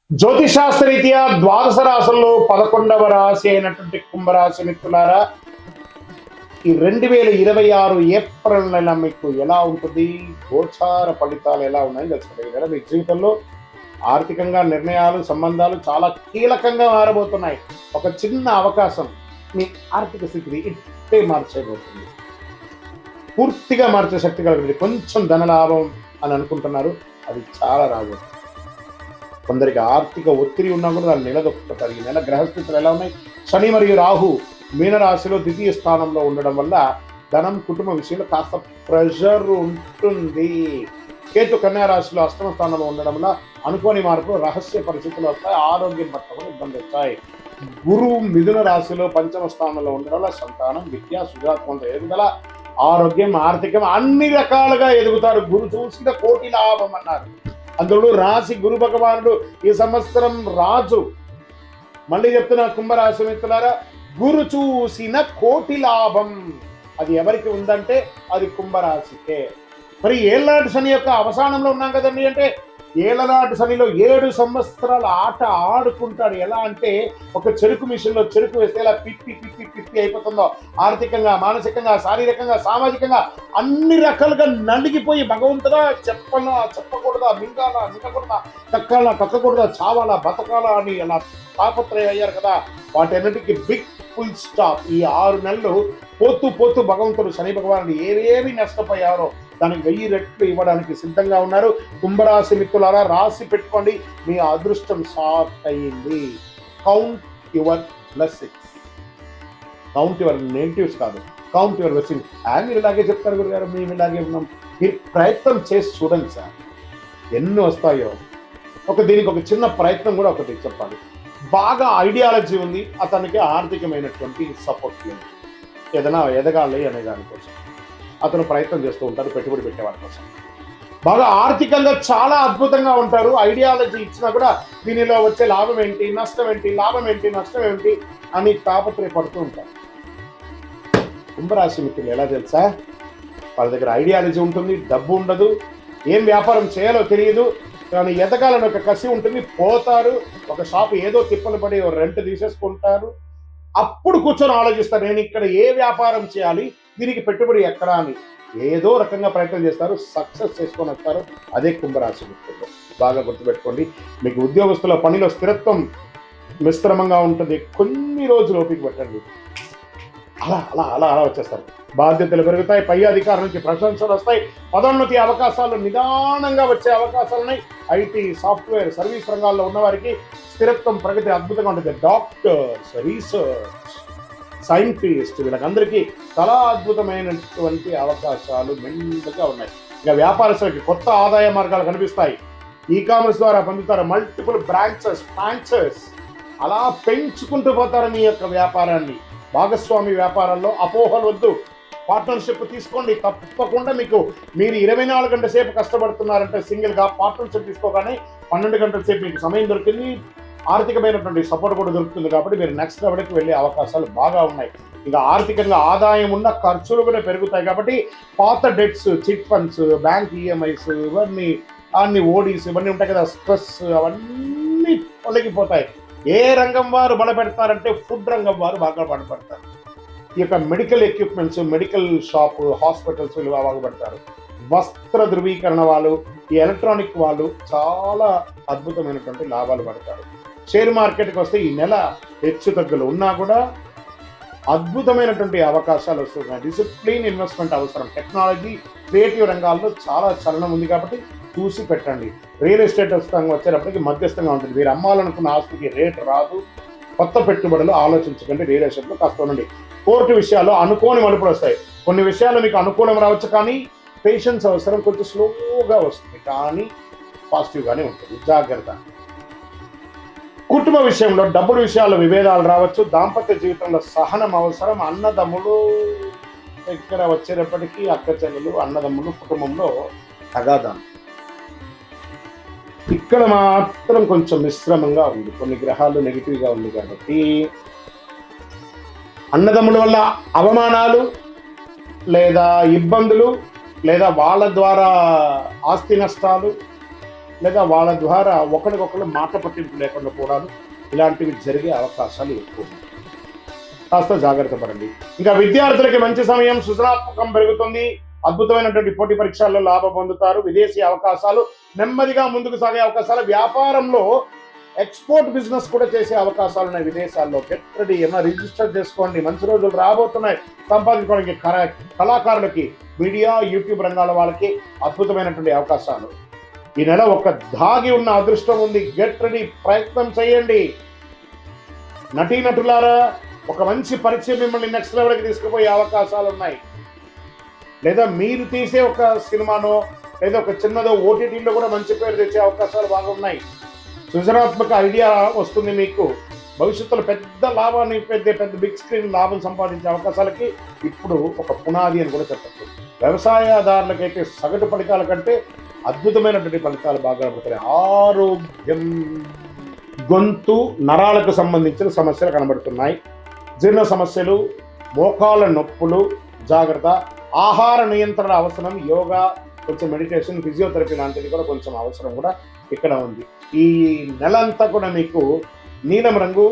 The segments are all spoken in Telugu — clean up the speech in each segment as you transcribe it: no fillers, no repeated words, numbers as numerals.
జ్యోతిశాస్త్రరీత్యా ద్వాదశ రాశుల్లో 11వ రాశి అయినటువంటి కుంభరాశి మిత్రులారా, ఈ 2026 ఏప్రిల్ నెల మీకు ఎలా ఉంటుంది, గోచార ఫలితాలు ఎలా ఉన్నాయని తెలుసుకుంటారు. మీ జీవితంలో ఆర్థికంగా నిర్ణయాలు, సంబంధాలు చాలా కీలకంగా మారబోతున్నాయి. ఒక చిన్న అవకాశం మీ ఆర్థిక స్థితిని ఇట్టే మార్చేయబోతుంది, పూర్తిగా మార్చే శక్తి కలిగింది. కొంచెం ధనలాభం అని అనుకుంటున్నారు, అది చాలా రాబోతుంది. కొందరికి ఆర్థిక ఒత్తిడి ఉన్నా కూడా దాన్ని నిలదొక్కుతారు. ఈ నెల గ్రహస్థితులు ఎలా ఉన్నాయి? శని మరియు రాహు మీనరాశిలో ద్వితీయ స్థానంలో ఉండడం వల్ల ధనం, కుటుంబ విషయంలో కాస్త ప్రెషర్ ఉంటుంది. కేతు కన్యా రాశిలో అష్టమ స్థానంలో ఉండడం వల్ల అనుకోని మార్పులు, రహస్య పరిస్థితులు వస్తాయి. ఆరోగ్యం పట్ల కూడా ఇబ్బంది వచ్చాయి. గురువు మిథున రాశిలో పంచమ స్థానంలో ఉండడం వల్ల సంతానం, విద్య, సుజాత్మక ఎదుగుదల, ఆరోగ్యం, ఆర్థికం అన్ని రకాలుగా ఎదుగుతారు. గురు చూసిన కోటి లాభం అన్నారు. అందులో రాశి గురు భగవానుడు ఈ సంవత్సరం రాజు. మళ్ళీ చెప్తున్నా కుంభరాశి మిత్రులారా, గురు చూసిన కోటి లాభం అది ఎవరికి ఉందంటే అది కుంభరాశికే. మరి ఏళ్ళనాటి శని యొక్క అవసానంలో ఉన్నాం కదండి. అంటే ఏళ్ళనాటి శనిలో 7 సంవత్సరాల ఆట ఆడుకుంటాడు. ఎలా అంటే ఒక చెరుకు మిషన్లో చెరుకు వేస్తే ఎలా పిప్పి పిప్పి పిప్పి అయిపోతుందో, ఆర్థికంగా, మానసికంగా, శారీరకంగా, సామాజికంగా అన్ని రకాలుగా నలిగిపోయి భగవంతుడా చెప్పకూడదా, మింగకూడదా, కక్కకూడదా, చావాలా, బతకాలా అని అలా తాపత్రయం అయ్యారు కదా. వాటన్నిటికీ బిగ్ ఫుల్ స్టాప్. ఈ 6 నెలలు పోతూ భగవంతుడు శని భగవానుడు ఏవేమి నష్టపోయారో దానికి 1000 రెట్లు ఇవ్వడానికి సిద్ధంగా ఉన్నారు. కుంభరాశి మిత్రులారా, రాసి పెట్టుకోండి, మీ అదృష్టం స్టార్ట్ అయ్యింది. Count your blessings, count your negatives కాదు, కౌంట్ యువర్ బ్లెస్సింగ్స్. మీరు ఇలాగే చెప్తారు గురుగారు, మేము ఇలాగే ఉన్నాం. మీరు ప్రయత్నం చేసి చూడండి సార్, ఎన్ని వస్తాయో. దీనికి ఒక చిన్న ప్రయత్నం కూడా ఒకటి చెప్పాలి. బాగా ఐడియాలజీ ఉంది, అతనికి ఆర్థికమైనటువంటి సపోర్ట్ లేదు, ఏదైనా ఎదగాలి అనే దానికోసం అతను ప్రయత్నం చేస్తూ ఉంటారు. పెట్టుబడి పెట్టేవాడి కోసం బాగా ఆర్థికంగా చాలా అద్భుతంగా ఉంటారు. ఐడియాలజీ ఇచ్చినా కూడా దీనిలో వచ్చే లాభం ఏంటి, నష్టం ఏంటి, లాభం ఏంటి, నష్టం ఏంటి అని తాపత్రయపడుతూ ఉంటారు. కుంభరాశి మిత్రులు ఎలా తెలుసా, వాళ్ళ దగ్గర ఐడియాలజీ ఉంటుంది, డబ్బు ఉండదు, ఏం వ్యాపారం చేయాలో తెలియదు, కానీ ఎదగాలని ఒక కసి ఉంటుంది. పోతారు, ఒక షాప్ ఏదో తిప్పలు పడి రెంట్ తీసేసుకుంటారు. అప్పుడు కూర్చొని ఆలోచిస్తారు, నేను ఇక్కడ ఏ వ్యాపారం చేయాలి, దీనికి పెట్టుబడి ఎక్కడా అని ఏదో రకంగా ప్రయత్నం చేస్తారు, సక్సెస్ చేసుకొని వస్తారు. అదే కుంభరాశి మిత్రులు. బాగా గుర్తుపెట్టుకోండి. మీకు ఉద్యోగస్తుల పనిలో స్థిరత్వం మిశ్రమంగా ఉంటుంది. కొన్ని రోజులు ఓపిక పెట్టండి, అలా అలా అలా అలా వచ్చేస్తారు. బాధ్యతలు పెరుగుతాయి, పై అధికారుల నుంచి ప్రశంసలు వస్తాయి, పదోన్నతి అవకాశాలు నిదానంగా వచ్చే అవకాశాలు ఉన్నాయి. ఐటీ, సాఫ్ట్వేర్, సర్వీస్ రంగాల్లో ఉన్నవారికి స్థిరత్వం, ప్రగతి అద్భుతంగా ఉంటుంది. డాక్టర్స్, రీసెర్చ్ సైంటిస్ట్, వీళ్ళకందరికీ చాలా అద్భుతమైనటువంటి అవకాశాలు మెండుగా ఉన్నాయి. ఇక వ్యాపారస్తులకి కొత్త ఆదాయ మార్గాలు కనిపిస్తాయి. ఈ కామర్స్ ద్వారా పొందుతారు. మల్టిపుల్ బ్రాంచెస్ అలా పెంచుకుంటూ పోతారు మీ యొక్క వ్యాపారాన్ని. భాగస్వామి వ్యాపారాల్లో అపోహలు వద్దు, పార్ట్నర్షిప్ తీసుకోండి. తప్పకుండా మీరు 24 గంటల సేపు కష్టపడుతున్నారంటే సింగిల్గా పార్ట్నర్షిప్ తీసుకోగానే 12 గంటల సేపు మీకు సమయం దొరికింది, ఆర్థికమైనటువంటి సపోర్ట్ కూడా దొరుకుతుంది. కాబట్టి మీరు నెక్స్ట్ లెవెల్కి వెళ్ళే అవకాశాలు బాగా ఉన్నాయి. ఇక ఆర్థికంగా ఆదాయం ఉన్న ఖర్చులు కూడా పెరుగుతాయి. కాబట్టి పాత debts, chit funds, bank EMIs, అన్ని ఓడీస్ ఇవన్నీ ఉంటాయి కదా, స్ట్రెస్ అవన్నీ తొలగిపోతాయి. ఏ రంగం వారు బలపెడతారంటే ఫుడ్ రంగం వారు బాగా బలపెడతారు. ఈ యొక్క medical equipments, medical shop, hospitals బాగుపడతారు. వస్త్ర ధృవీకరణ వాళ్ళు, ఈ ఎలక్ట్రానిక్ వాళ్ళు చాలా అద్భుతమైనటువంటి లాభాలు పడతారు. షేర్ మార్కెట్కి వస్తే ఈ నెల హెచ్చు తగ్గులు ఉన్నా కూడా అద్భుతమైనటువంటి అవకాశాలు వస్తున్నాయి. డిసిప్లిన్ ఇన్వెస్ట్మెంట్ అవసరం. టెక్నాలజీ, క్రియేటివ్ రంగాల్లో చాలా చలనం ఉంది కాబట్టి చూసి పెట్టండి. రియల్ ఎస్టేట్ వచ్చేటప్పటికి మధ్యస్థంగా ఉంటుంది. మీరు అమ్మాలనుకున్న ఆస్తికి రేటు రాదు. కొత్త పెట్టుబడులు ఆలోచించకండి. రియల్ ఎస్టేట్లో కాస్త ఉండండి. కోర్టు విషయాల్లో అనుకోని మలుపులు వస్తాయి. కొన్ని విషయాలు మీకు అనుకూలం రావచ్చు, కానీ పేషెన్స్ అవసరం. కొంచెం స్లోగా వస్తుంది, కానీ పాజిటివ్గానే ఉంటుంది. జాగ్రత్త. కుటుంబ విషయంలో, డబ్బుల విషయాల్లో విభేదాలు రావచ్చు. దాంపత్య జీవితంలో సహనం అవసరం. అన్నదమ్ములు దగ్గర వచ్చేటప్పటికీ అక్క చెల్లెలు, అన్నదమ్ములు, కుటుంబంలో తగాదాలు. ఇక్కడ మాత్రం కొంచెం మిశ్రమంగా ఉంది, కొన్ని గ్రహాలు నెగిటివ్గా ఉంది. కాబట్టి అన్నదమ్ముల వల్ల అవమానాలు లేదా ఇబ్బందులు, లేదా వాళ్ళ ద్వారా ఆస్తి నష్టాలు, లేదా వాళ్ళ ద్వారా ఒకరికొకరు మాట పట్టింపు లేకుండా పోవడాలు ఇలాంటివి జరిగే అవకాశాలు ఎక్కువ ఉన్నాయి. కాస్త జాగ్రత్త పడండి. ఇంకా విద్యార్థులకి మంచి సమయం, సృజనాత్మకం పెరుగుతుంది, అద్భుతమైనటువంటి పోటీ పరీక్షల్లో లాభం పొందుతారు, విదేశీ అవకాశాలు నెమ్మదిగా ముందుకు సాగే అవకాశాలు, వ్యాపారంలో ఎక్స్పోర్ట్ బిజినెస్ కూడా చేసే అవకాశాలు ఉన్నాయి విదేశాల్లో. గెట్ రెడీ, ఏమైనా రిజిస్టర్ చేసుకోండి, మంచి రోజులు రాబోతున్నాయి సంపాదించుకోవడానికి. కళాకారులకి, మీడియా, యూట్యూబ్ రంగాల వాళ్ళకి అద్భుతమైనటువంటి అవకాశాలు. ఈ నెల ఒక దాగి ఉన్న అదృష్టం ఉంది. గెట్ రెడీ, ప్రయత్నం చేయండి. నటీనటులారా, ఒక మంచి పరిచయం మిమ్మల్ని నెక్స్ట్ లెవెల్కి తీసుకుపోయే అవకాశాలు ఉన్నాయి. లేదా మీరు తీసే ఒక సినిమానో లేదా ఒక చిన్నదో ఓటీటీలో కూడా మంచి పేరు తెచ్చే అవకాశాలు బాగా ఉన్నాయి. సృజనాత్మక ఐడియా వస్తుంది మీకు. భవిష్యత్తులో పెద్ద లాభాన్ని పెద్ద బిగ్ స్క్రీన్ లాభం సంపాదించే అవకాశాలకి ఇప్పుడు ఒక పునాది అని కూడా చెప్పచ్చు. వ్యవసాయదారులకైతే సగటు ఫలితాల కంటే అద్భుతమైనటువంటి ఫలితాలు బాగా కనబడుతున్నాయి. ఆరోగ్యం, గొంతు, నరాలకు సంబంధించిన సమస్యలు కనబడుతున్నాయి. జీర్ణ సమస్యలు, మోకాళ్ళ నొప్పులు, జాగ్రత్త. ఆహార నియంత్రణ అవసరం. యోగా, కొంచెం మెడిటేషన్, ఫిజియోథెరపీ లాంటిది కూడా కొంచెం అవసరం కూడా ఇక్కడ ఉంది. ఈ నెలంతా కూడా మీకు నీలం రంగు,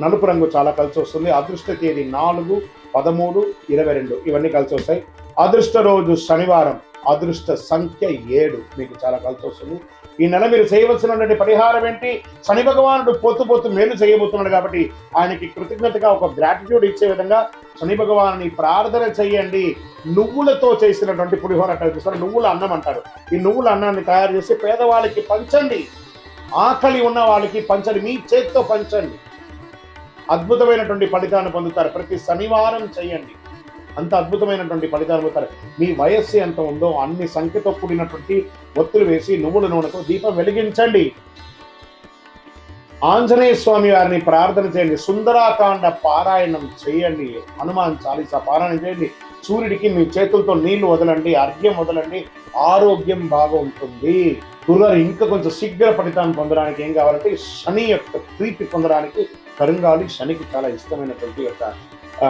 నలుపు రంగు చాలా కలిసి వస్తుంది. అదృష్ట తేదీ 4, 13, 22 ఇవన్నీ కలిసి వస్తాయి. అదృష్ట రోజు శనివారం, అదృష్ట సంఖ్య 7 మీకు చాలా కలిసి వస్తుంది. ఈ నెల మీరు చేయవలసినటువంటి పరిహారం ఏంటి? శని భగవానుడు పొత్తు మేలు చేయబోతున్నాడు కాబట్టి ఆయనకి కృతజ్ఞతగా ఒక గ్రాటిట్యూడ్ ఇచ్చే విధంగా శని భగవాన్ని ప్రార్థన చేయండి. నువ్వులతో చేసినటువంటి పులిహోర చూస్తారు, నువ్వుల అన్నం అంటారు. ఈ నువ్వుల అన్నాన్ని తయారు చేసి పేదవాళ్ళకి పంచండి, ఆకలి ఉన్న వాళ్ళకి పంచండి, మీ చేతితో పంచండి. అద్భుతమైనటువంటి ఫలితాన్ని పొందుతారు. ప్రతి శనివారం చేయండి, అంత అద్భుతమైనటువంటి ఫలితాలు పొందుతారు. మీ వయస్సు ఎంత ఉందో అన్ని సంఖ్యతో కూడినటువంటి ఒత్తులు వేసి నువ్వుల నూనెతో దీపం వెలిగించండి. ఆంజనేయ స్వామి వారిని ప్రార్థన చేయండి. సుందరాకాండ పారాయణం చేయండి. హనుమాన్ చాలీసా పారాయణం చేయండి. సూర్యుడికి మీ చేతులతో నీళ్లు వదలండి, అర్ఘ్యం వదలండి. ఆరోగ్యం బాగా ఉంటుంది. గురుగారు, ఇంకా కొంచెం శీఘ్ర ఫలితాన్ని పొందడానికి ఏం కావాలంటే శని యొక్క ప్రీతి పొందడానికి కరుంగాలి శనికి చాలా ఇష్టమైనటువంటి యొక్క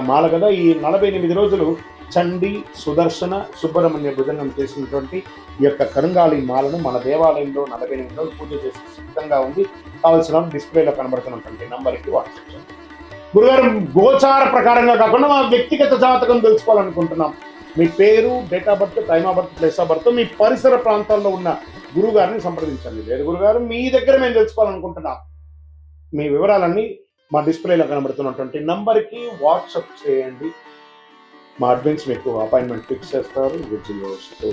మాల కదా. ఈ 48 రోజులు చండి, సుదర్శన, సుబ్రహ్మణ్య భుజంగం చేసినటువంటి ఈ యొక్క కరుంగాలి మాలను మన దేవాలయంలో 48 రోజులు పూజ చేసి సిద్ధంగా ఉంది. కావాల్సిన డిస్ప్లేలో కనబడుతున్నటువంటి నంబర్కి వాట్సాప్ చేయండి. గురుగారు, గోచార ప్రకారంగా కాకుండా మా వ్యక్తిగత జాతకం తెలుసుకోవాలనుకుంటున్నాం. మీ పేరు, date of birth, time of birth, place of birth, మీ పరిసర ప్రాంతాల్లో ఉన్న గురువు గారిని సంప్రదించండి. లేదు గురుగారు, మీ దగ్గర మేము తెలుసుకోవాలనుకుంటున్నాం, మీ వివరాలన్నీ మా డిస్ప్లేలో కనబడుతున్నటువంటి నంబర్కి వాట్సాప్ చేయండి. మా అడ్మిన్స్ మీకు అపాయింట్మెంట్ ఫిక్స్ చేస్తారు. విజయోస్తు.